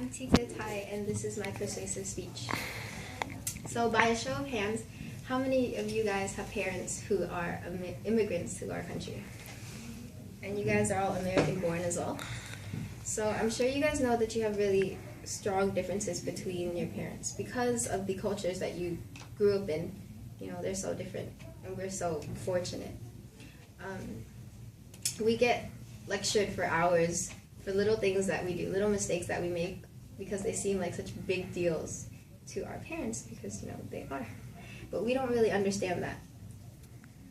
I'm Tika Tai, and this is my persuasive speech. So by a show of hands, how many of you guys have parents who are immigrants to our country? And you guys are all American born as well. So I'm sure you guys know that you have really strong differences between your parents because of the cultures that you grew up in. You know, they're so different, and we're so fortunate. We get lectured for hours for little things that we do, little mistakes that we make, because they seem like such big deals to our parents, because, you know, they are. But we don't really understand that.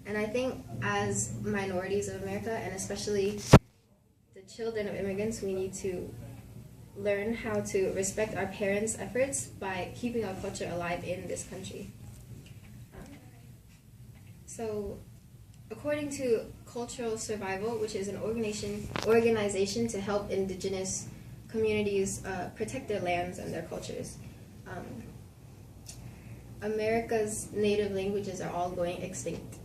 And I think as minorities of America, and especially the children of immigrants, we need to learn how to respect our parents' efforts by keeping our culture alive in this country. So, according to Cultural Survival, which is an organization to help indigenous communities protect their lands and their cultures, America's native languages are all going extinct.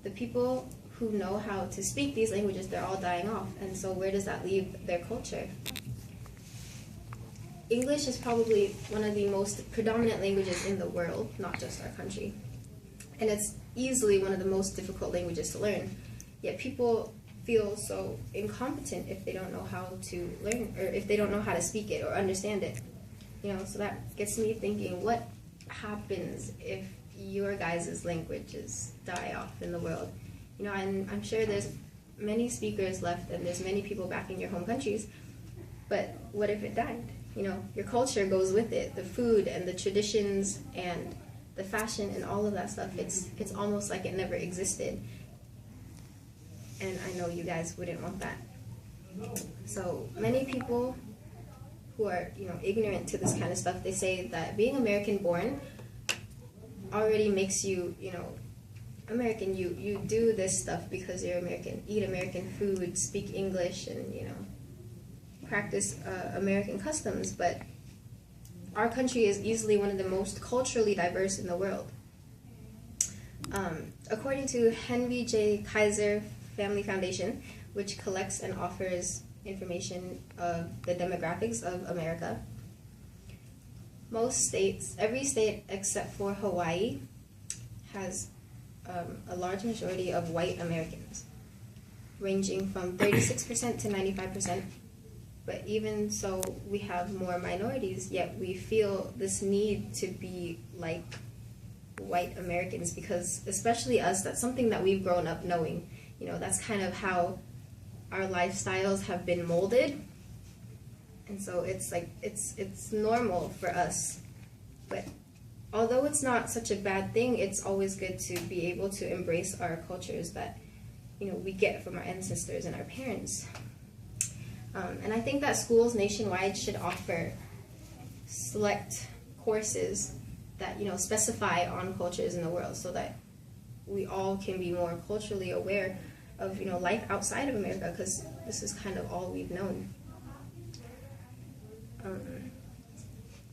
The people who know how to speak these languages, they're all dying off. And so where does that leave their culture? English is probably one of the most predominant languages in the world, not just our country. And it's easily one of the most difficult languages to learn. Yet people feel so incompetent if they don't know how to learn, or if they don't know how to speak it or understand it. You know, so that gets me thinking, what happens if your guys' languages die off in the world? You know, I'm sure there's many speakers left and there's many people back in your home countries, but what if it died? You know, your culture goes with it, the food and the traditions and the fashion and all of that stuff. It's almost like it never existed. And I know you guys wouldn't want that. So many people who are, you know, ignorant to this kind of stuff, they say that being American born already makes you, you know, American. You do this stuff because you're American. Eat American food, speak English, and, you know, practice American customs. But our country is easily one of the most culturally diverse in the world. According to Henry J. Kaiser Family Foundation, which collects and offers information of the demographics of America, most states, every state except for Hawaii, has a large majority of white Americans, ranging from 36% to 95%. But even so, we have more minorities, yet we feel this need to be like white Americans, because especially us, that's something that we've grown up knowing. You know, that's kind of how our lifestyles have been molded. And so it's like, it's normal for us. But although it's not such a bad thing, it's always good to be able to embrace our cultures that, you know, we get from our ancestors and our parents. And I think that schools nationwide should offer select courses that, you know, specify on cultures in the world, so that we all can be more culturally aware of, you know, life outside of America, because this is kind of all we've known.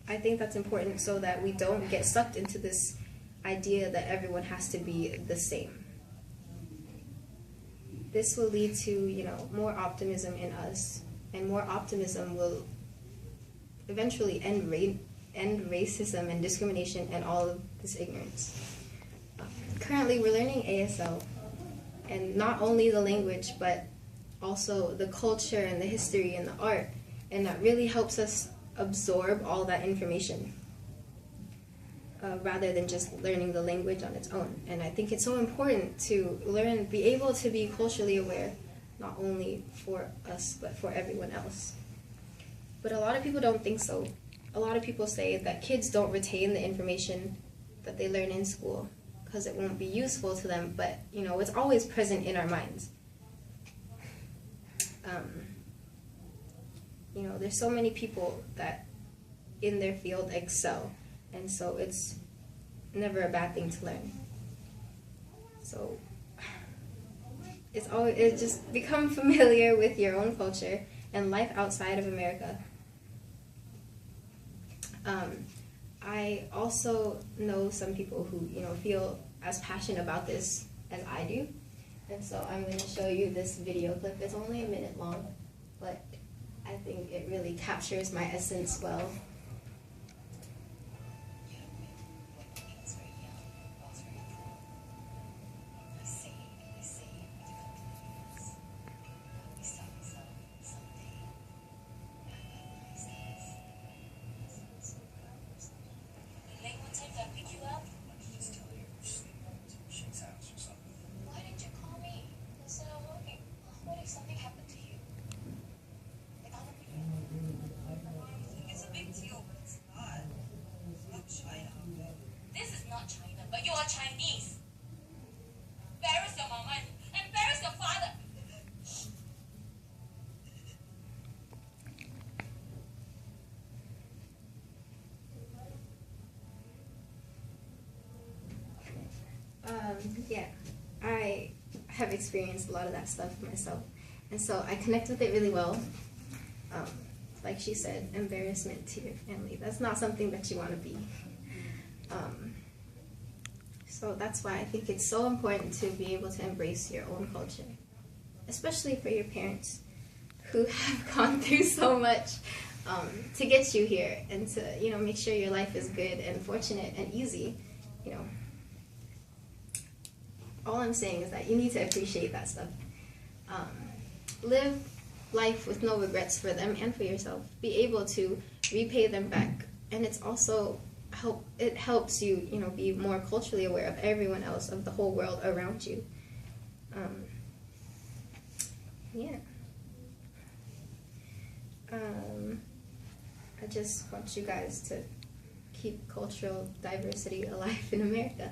I think that's important so that we don't get sucked into this idea that everyone has to be the same. This will lead to, you know, more optimism in us, and more optimism will eventually end racism and discrimination and all of this ignorance. Currently, we're learning ASL, and not only the language, but also the culture and the history and the art, and that really helps us absorb all that information rather than just learning the language on its own. And I think it's so important to be able to be culturally aware, not only for us, but for everyone else. But a lot of people don't think so. A lot of people say that kids don't retain the information that they learn in school because it won't be useful to them, but, you know, it's always present in our minds. You know, there's so many people that in their field excel, and so it's never a bad thing to learn. So it's just become familiar with your own culture and life outside of America. I also know some people who, you know, feel as passionate about this as I do, and so I'm going to show you this video clip. It's only a minute long, but I think think it really captures my essence well. But you are Chinese. Embarrass your mama and embarrass your father. Yeah, I have experienced a lot of that stuff myself, and so I connect with it really well. Like she said, embarrassment to your family. That's not something that you want to be. So that's why I think it's so important to be able to embrace your own culture, especially for your parents who have gone through so much to get you here and to, make sure your life is good and fortunate and easy. All I'm saying is that you need to appreciate that stuff. Live life with no regrets for them and for yourself. Be able to repay them back, and it's also it helps you, be more culturally aware of everyone else, of the whole world around you. Yeah. I just want you guys to keep cultural diversity alive in America.